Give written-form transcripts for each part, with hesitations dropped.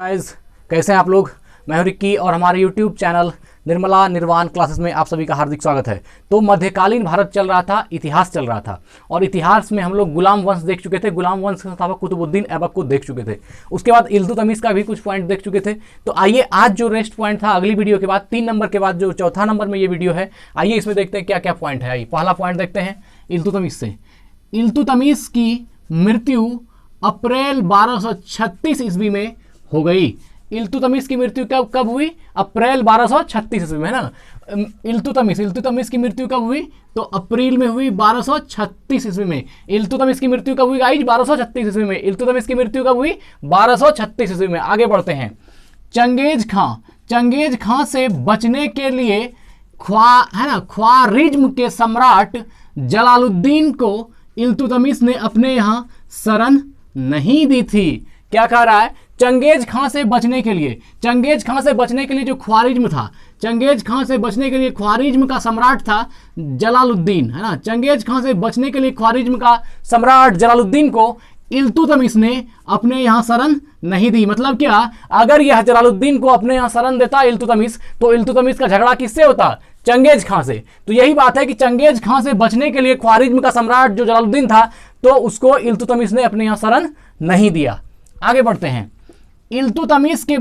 Guys, कैसे हैं आप लोग। मैं हूं रिक्की और हमारे YouTube चैनल निर्मला निर्वाण क्लासेस में आप सभी का हार्दिक स्वागत है। तो मध्यकालीन भारत चल रहा था, इतिहास चल रहा था और इतिहास में हम लोग गुलाम वंश देख चुके थे। गुलाम वंश के संस्थापक कुतुबुद्दीन ऐबक को देख चुके थे। उसके बाद इल्तुतमिश का भी कुछ पॉइंट देख चुके थे। तो आइए आज जो रेस्ट पॉइंट था अगली वीडियो के बाद 3 नंबर के बाद जो चौथा नंबर में ये वीडियो है, आइए इसमें देखते हैं क्या क्या पॉइंट है। आइए पहला पॉइंट देखते हैं इल्तुतमिश से। इल्तुतमिश की मृत्यु अप्रैल 1236 ईस्वी में हो गई। इल्तुतमिश की मृत्यु कब हुई? अप्रैल 1236 ईस्वी में, है ना। इल्तुतमिश की मृत्यु कब हुई? तो अप्रैल में हुई 1236 ईस्वी में। इल्तुतमिश की मृत्यु कब हुई गाइस? 1236 ईस्वी में। इल्तुतमिश की मृत्यु कब हुई? 1236 ईस्वी में। आगे बढ़ते हैं। चंगेज खां से बचने के लिए ख्वारिज्म के सम्राट जलालुद्दीन को इल्तुतमिश ने अपने यहां शरण नहीं दी थी। क्या कह रहा है? चंगेज खां से बचने के लिए जो ख्वारिज्म था, चंगेज खां से बचने के लिए ख्वारिज्म का सम्राट था जलालुद्दीन, है ना। चंगेज खां से बचने के लिए ख्वारिज्म का सम्राट जलालुद्दीन को इल्तुतमिश ने अपने यहाँ शरण नहीं दी। मतलब क्या? अगर यह जलालुद्दीन को अपने यहाँ शरण देता इल्तुतमिश, तो इल्तुतमिश का झगड़ा किससे होता? चंगेज खां से। तो यही बात है कि चंगेज खां से बचने के लिए ख्वारिज्म का सम्राट जो जलालुद्दीन था, तो उसको इल्तुतमिश ने अपने यहाँ शरण नहीं दिया। आगे बढ़ते हैं। इल्तुतमिश के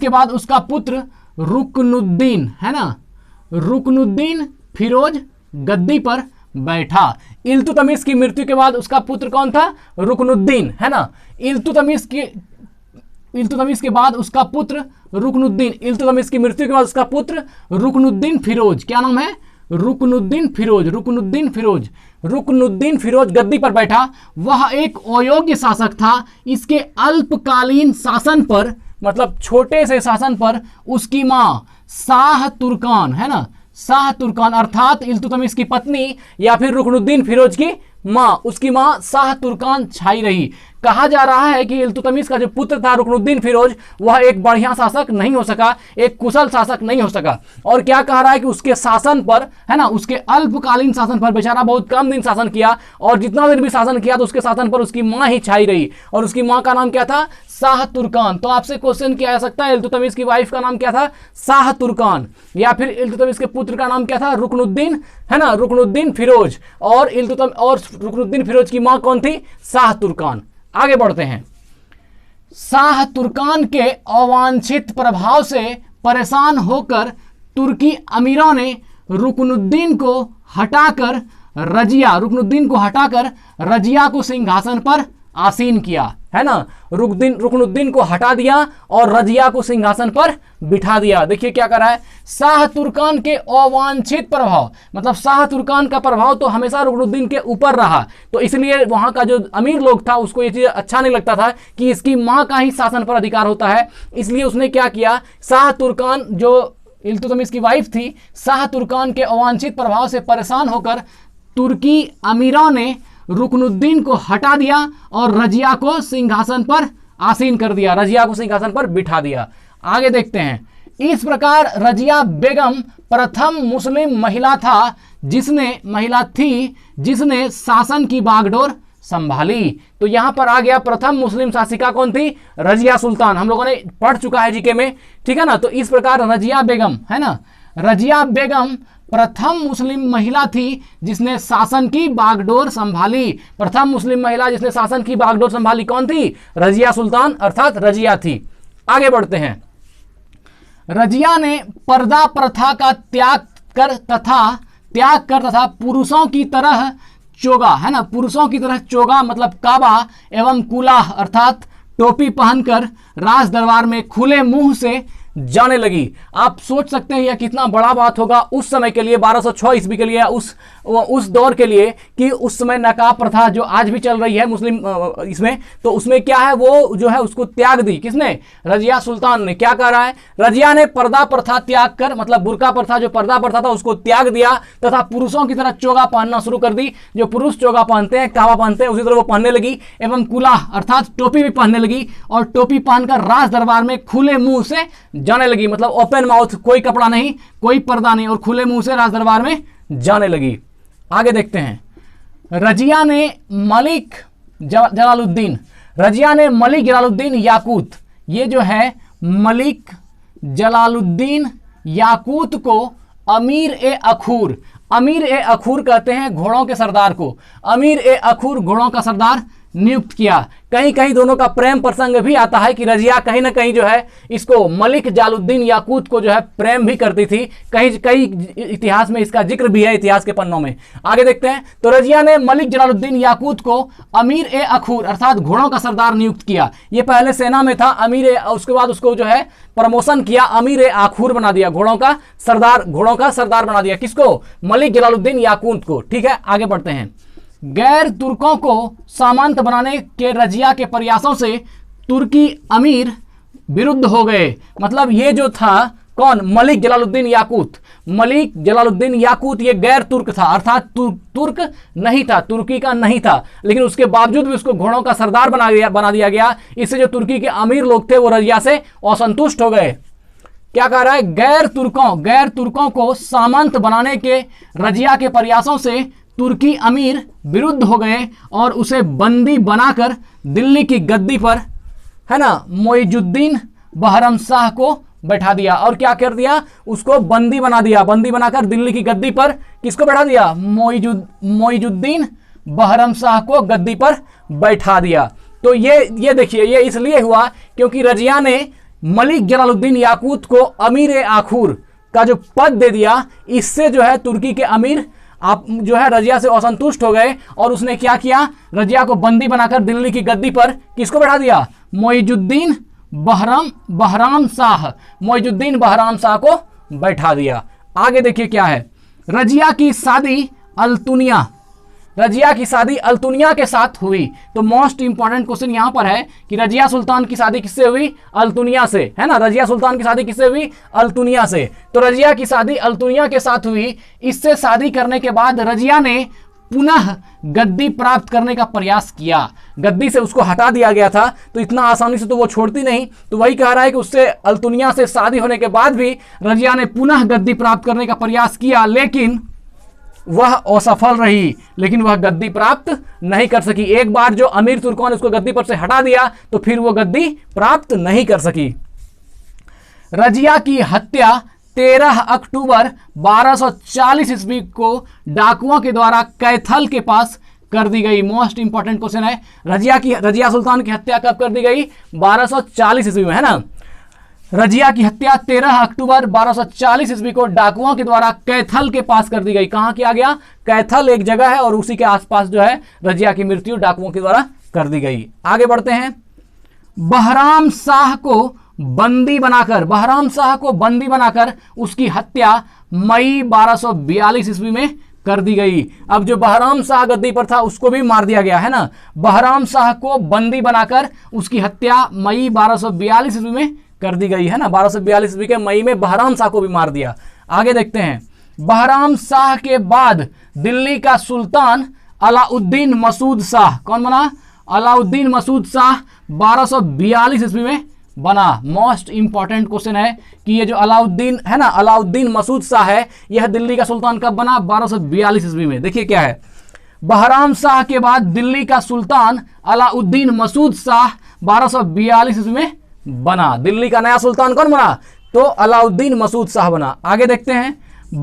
बाद उसका पुत्र रुकनुद्दीन, है ना, रुकनुद्दीन फिरोज गद्दी पर बैठा। इल्तुतमिश की मृत्यु के बाद उसका पुत्र कौन था? रुकनुद्दीन, है ना। इल्तुतमिश के बाद उसका पुत्र रुकनुद्दीन, इल्तुतमिश की मृत्यु के बाद उसका पुत्र रुकनुद्दीन फिरोज, क्या नाम है? रुकनुद्दीन फिरोज गद्दी पर बैठा। वह एक अयोग्य शासक था। इसके अल्पकालीन शासन पर, मतलब छोटे से शासन पर, उसकी मां शाह तुर्कान, है ना, शाह तुर्कान अर्थात इल्तुतमिश की पत्नी या फिर रुकनुद्दीन फिरोज की मां, उसकी मां शाह तुर्कान छाई रही। कहा जा रहा है कि इल्तुतमिश का जो पुत्र था रुकनुद्दीन फिरोज, वह एक बढ़िया शासक नहीं हो सका, एक कुशल शासक नहीं हो सका। और क्या कह रहा है कि उसके शासन पर, है ना, उसके अल्पकालीन शासन पर, बेचारा बहुत कम दिन शासन किया और जितना दिन भी शासन किया तो उसके शासन पर उसकी मां ही छाई रही। और उसकी मां का नाम क्या था? शाह तुर्कान। तो आपसे क्वेश्चन किया जा सकता है इल्तुतमिश की वाइफ का नाम क्या था? शाह तुर्कान। या फिर इल्तुतमिश के पुत्र का नाम क्या था? रुकनुद्दीन, है ना, रुकनुद्दीन फिरोज। और रुकनुद्दीन फिरोज की मां कौन थी? शाह तुर्कान। आगे बढ़ते हैं। शाह तुर्कान के अवांछित प्रभाव से परेशान होकर तुर्की अमीरों ने रुकनुद्दीन को हटाकर रजिया को सिंहासन पर आसीन किया, है ना। रुकनुद्दीन को हटा दिया और रजिया को सिंहासन पर बिठा दिया। देखिए क्या कर रहा है। शाह तुर्कान के अवांछित प्रभाव, मतलब शाह तुर्कान का प्रभाव तो हमेशा रुकनुद्दीन के ऊपर रहा, तो इसलिए वहां का जो अमीर लोग था उसको ये चीज अच्छा नहीं लगता था कि इसकी मां का ही शासन पर अधिकार होता है। इसलिए उसने क्या किया, शाह तुर्कान जो इल्तुतमिश की वाइफ थी, शाह तुर्कान के अवांछित प्रभाव से परेशान होकर तुर्की अमीरों ने रुकनुद्दीन को हटा दिया और रजिया को सिंहासन पर आसीन कर दिया, रजिया को सिंहासन पर बिठा दिया। आगे देखते हैं। इस प्रकार रजिया बेगम प्रथम मुस्लिम महिला थी जिसने शासन की बागडोर संभाली। तो यहां पर आ गया प्रथम मुस्लिम शासिका कौन थी? रजिया सुल्तान। हम लोगों ने पढ़ चुका है जीके में, ठीक है ना। तो इस प्रकार रजिया बेगम, है ना, रजिया बेगम प्रथम मुस्लिम महिला थी जिसने शासन की बागडोर संभाली। प्रथम मुस्लिम महिला जिसने शासन की बागडोर संभाली कौन थी? रजिया सुल्तान अर्थात रजिया थी। आगे बढ़ते हैं। रजिया ने पर्दा प्रथा का त्याग कर तथा पुरुषों की तरह चोगा, है ना, पुरुषों की तरह चोगा मतलब काबा एवं कुलाह अर्थात टोपी पहनकर राज दरबार में खुले मुंह से जाने लगी। आप सोच सकते हैं यह कितना बड़ा बात होगा उस समय के लिए, 1206 ईस्वी के लिए, उस दौर के लिए, कि उस समय नकाब प्रथा जो आज भी चल रही है मुस्लिम इसमें, तो उसमें क्या है, वो जो है उसको त्याग दी। किसने? रजिया सुल्तान ने। क्या कह रहा है? रजिया ने पर्दा प्रथा त्याग कर, मतलब बुर्का प्रथा, जो पर्दा प्रथा था उसको त्याग दिया तथा पुरुषों की तरह चोगा पहनना शुरू कर दी। जो पुरुष चोगा पहनते हैं, काबा पहनते हैं, उसी तरह वो पहनने लगी। एवं कुलाह अर्थात टोपी भी पहनने लगी और टोपी पहनकर राज दरबार में खुले मुंह से जाने लगी, मतलब ओपन माउथ, कोई कपड़ा नहीं, कोई पर्दा नहीं, और खुले मुंह से राज दरबार में जाने लगी। आगे देखते हैं। रजिया ने मलिक जलालुद्दीन याकूत ये जो है मलिक जलालुद्दीन याकूत को अमीर ए अखूर, अमीर ए अखूर कहते हैं घोड़ों के सरदार को, अमीर ए अखूर घोड़ों का सरदार नियुक्त किया। कहीं कहीं दोनों का प्रेम प्रसंग भी आता है कि रजिया कहीं ना कहीं जो है इसको मलिक जलालुद्दीन याकूत को जो है प्रेम भी करती थी, कहीं कई इतिहास में इसका जिक्र भी है इतिहास के पन्नों में। आगे देखते हैं, तो रजिया ने मलिक जलालुद्दीन याकूत को अमीर ए अखूर अर्थात घोड़ों का सरदार नियुक्त किया। ये पहले सेना में था अमीर ए, उसके बाद उसको जो है प्रमोशन किया, अमीर ए आखूर बना दिया, घोड़ों का सरदार बना दिया। किसको? मलिक जलालुद्दीन याकूत को। ठीक है, आगे बढ़ते हैं। गैर तुर्कों को सामंत बनाने के रजिया के प्रयासों से तुर्की अमीर विरुद्ध हो गए। मतलब ये जो था कौन? मलिक जलालुद्दीन याकूत। मलिक जलालुद्दीन याकूत ये गैर तुर्क था, अर्थात तुर्क नहीं था, तुर्की का नहीं था, लेकिन उसके बावजूद भी उसको घोड़ों का सरदार बना दिया गया। इससे जो तुर्की के अमीर लोग थे वो रजिया से असंतुष्ट हो गए। क्या कह रहा है? गैर तुर्कों को सामंत बनाने के रजिया के प्रयासों से तुर्की अमीर विरुद्ध हो गए और उसे बंदी बनाकर दिल्ली की गद्दी पर, है ना, मोइजुद्दीन बहरम शाह को बैठा दिया। और क्या कर दिया? उसको बंदी बना दिया, बंदी बनाकर दिल्ली की गद्दी पर किसको बैठा दिया? मोइजुद्दीन बहरम शाह को गद्दी पर बैठा दिया। तो ये देखिए, ये इसलिए हुआ क्योंकि रजिया ने मलिक जलालुद्दीन याकूत को अमीर ए आखूर का जो पद दे दिया, इससे जो है तुर्की के अमीर आप जो है रजिया से असंतुष्ट हो गए और उसने क्या किया? रजिया को बंदी बनाकर दिल्ली की गद्दी पर किसको बैठा दिया? मोइजुद्दीन बहराम शाह को बैठा दिया। आगे देखिए क्या है, रजिया की शादी अल्तुनिया के साथ हुई। तो मोस्ट इंपॉर्टेंट क्वेश्चन यहां पर है कि रजिया सुल्तान की शादी किससे हुई? अल्तुनिया से, है ना। रजिया सुल्तान की शादी किससे हुई? अल्तुनिया से। तो रजिया की शादी अल्तुनिया के साथ हुई। इससे शादी करने के बाद रजिया ने पुनः गद्दी प्राप्त करने का प्रयास किया। गद्दी से उसको हटा दिया गया था, तो इतना आसानी से तो वो छोड़ती नहीं। तो वही कह रहा है कि उससे अल्तुनिया से शादी होने के बाद भी रजिया ने पुनः गद्दी प्राप्त करने का प्रयास किया, लेकिन वह असफल रही, लेकिन वह गद्दी प्राप्त नहीं कर सकी। एक बार जो अमीर तुर्कों ने उसको गद्दी पर से हटा दिया तो फिर वो गद्दी प्राप्त नहीं कर सकी। रजिया की हत्या 13 अक्टूबर 1240 ईस्वी को डाकुओं के द्वारा कैथल के पास कर दी गई। मोस्ट इंपॉर्टेंट क्वेश्चन है, रजिया सुल्तान की हत्या कब कर दी गई? 1240 ईस्वी में, है ना। रजिया की हत्या 13 अक्टूबर 1240 ईस्वी को डाकुओं के द्वारा कैथल के पास कर दी गई। कहां किया गया? कैथल एक जगह है और उसी के आसपास जो है रजिया की मृत्यु डाकुओं के द्वारा कर दी गई। आगे बढ़ते हैं। बहराम शाह को बंदी बनाकर उसकी हत्या मई 1242 ईस्वी में कर दी गई। अब जो बहराम शाह गद्दी पर था उसको भी मार दिया गया, है ना। बहराम शाह को बंदी बनाकर उसकी हत्या मई 1242 ईस्वी में कर दी गई, है ना। 1242 ईस्वी के मई में बहराम शाह को भी मार दिया। आगे देखते हैं। बहराम शाह के बाद दिल्ली का सुल्तान अलाउद्दीन मसूद शाह, कौन बना? अलाउद्दीन मसूद शाह 1242 ईस्वी में बना। मोस्ट इंपॉर्टेंट क्वेश्चन है कि ये जो अलाउद्दीन है ना, अलाउद्दीन मसूद शाह है, यह दिल्ली का सुल्तान कब बना? 1242 ईस्वी में। देखिए क्या है, बहराम शाह के बाद दिल्ली का सुल्तान अलाउद्दीन मसूद शाह 1242 ईस्वी में बना। दिल्ली का नया सुल्तान कौन बना? तो अलाउद्दीन मसूद शाह बना। आगे देखते हैं।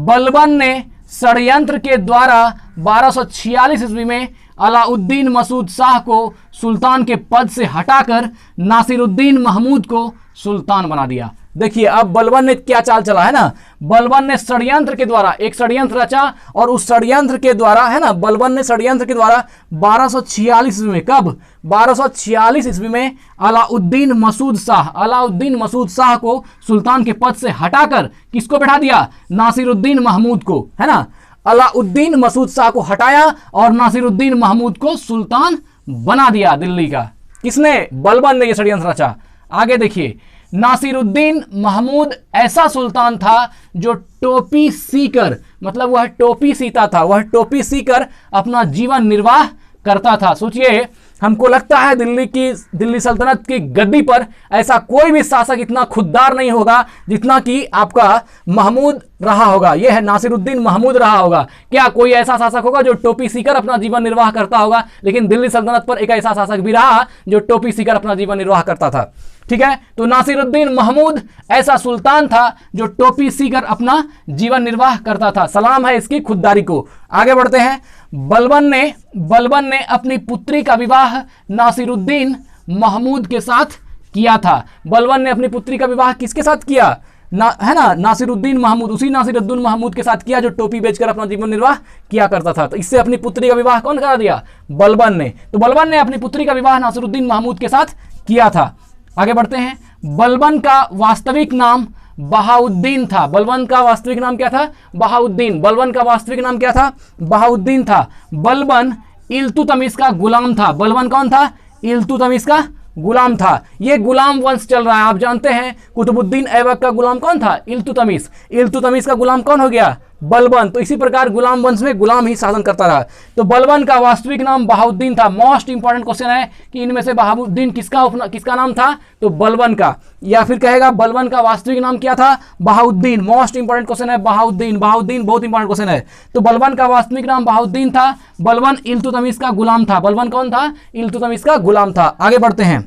बलबन ने षड्यंत्र के द्वारा 1246 ईस्वी में अलाउद्दीन मसूद शाह को सुल्तान के पद से हटाकर नासिरुद्दीन महमूद को सुल्तान बना दिया। देखिए अब बलबन ने क्या चाल चला, है ना। बलबन ने षड्यंत्र के द्वारा एक षड्यंत्र रचा और उस षड्यंत्र के द्वारा, है ना, बलबन ने षड्यंत्र के द्वारा 1246 ईस्वी में, कब? 1246 ईस्वी में अलाउद्दीन मसूद शाह को सुल्तान के पद से हटाकर किसको बैठा दिया? नासिरुद्दीन महमूद को, है ना। अलाउद्दीन मसूद शाह को हटाया और नासिरुद्दीन महमूद को सुल्तान बना दिया दिल्ली का। किसने? बलबन ने यह षड्यंत्र रचा। आगे देखिए। नासिरुद्दीन महमूद ऐसा सुल्तान था जो टोपी सीकर, मतलब वह टोपी सीता था, वह टोपी सीकर अपना जीवन निर्वाह करता था। सोचिए, हमको लगता है दिल्ली सल्तनत की गद्दी पर ऐसा कोई भी शासक इतना खुददार नहीं होगा जितना कि आपका महमूद रहा होगा। यह है नासिरुद्दीन महमूद रहा होगा। क्या कोई ऐसा शासक होगा जो टोपी सीकर अपना जीवन निर्वाह करता होगा? लेकिन दिल्ली सल्तनत पर एक ऐसा शासक भी रहा जो टोपी सीकर अपना जीवन निर्वाह करता था। ठीक है। तो नासिरुद्दीन महमूद ऐसा सुल्तान था जो टोपी सीकर अपना जीवन निर्वाह करता था। सलाम है इसकी खुददारी को। आगे बढ़ते हैं। बलबन ने अपनी पुत्री का विवाह नासिरुद्दीन महमूद के साथ किया था। बलबन ने अपनी पुत्री का विवाह किसके साथ किया? है ना, नासिरुद्दीन महमूद, उसी नासिरुद्दीन महमूद के साथ किया जो टोपी बेचकर अपना जीवन निर्वाह किया करता था। तो इससे अपनी पुत्री का विवाह कौन करा दिया? बलबन ने। तो बलबन ने अपनी पुत्री का विवाह नासिरुद्दीन महमूद के साथ किया था। आगे बढ़ते हैं। बलबन का वास्तविक नाम बहाउद्दीन था। बलबन का वास्तविक नाम क्या था? बहाउद्दीन। बलबन का वास्तविक नाम क्या था? बहाउद्दीन था। बलबन इल्तुतमिश का गुलाम था। बलबन कौन था? इल्तुतमिश का गुलाम था। ये गुलाम वंश चल रहा है, आप जानते हैं कुतुबुद्दीन ऐबक का गुलाम कौन था? इल्तुतमिश। इल्तुतमिश का गुलाम कौन हो गया? बलबन। तो इसी प्रकार गुलाम वंश में गुलाम ही शासन करता रहा। तो बलबन का वास्तविक नाम बहाउद्दीन था। मोस्ट इंपॉर्टेंट क्वेश्चन है कि इनमें से बहाउद्दीन किसका नाम था? तो बलबन का। या फिर कहेगा बलबन का वास्तविक नाम क्या था? बहाउद्दीन। मोस्ट इंपॉर्टेंट क्वेश्चन है बहाउद्दीन। बहाउद्दीन बहुत इंपॉर्टेंट क्वेश्चन है। तो बलबन का वास्तविक नाम बहाउद्दीन था। बलबन इल्तुतमिश का गुलाम था। बलबन कौन था? इल्तुतमिश का गुलाम था। आगे बढ़ते हैं।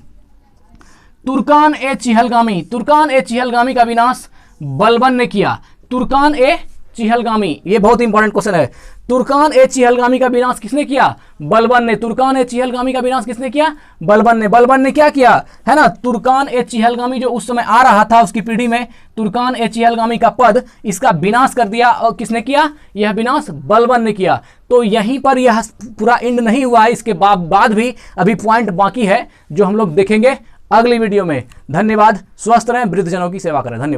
तुर्कान ए चिहलगामी। तुर्कान ए चिहलगामी का विनाश बलबन ने किया। तुर्कान ए चिहलगामी, ये बहुत इंपॉर्टेंट क्वेश्चन है। तुर्कान ए चिहलगामी का विनाश किसने किया? बलबन ने। तुर्कान ए चिहलगामी का विनाश किसने किया? बलबन ने। बलबन ने क्या किया? है ना, तुर्कान ए चिहलगामी जो उस समय आ रहा था उसकी पीढ़ी में, तुर्कान ए चिहलगामी का पद, इसका विनाश कर दिया। और किसने किया? यह विनाश बलबन ने किया। तो यहीं पर यह पूरा एंड नहीं हुआ है, इसके बाद भी अभी पॉइंट बाकी है जो हम लोग देखेंगे अगली वीडियो में। धन्यवाद। स्वस्थ रहें, वृद्धजनों की सेवा करें। धन्यवाद।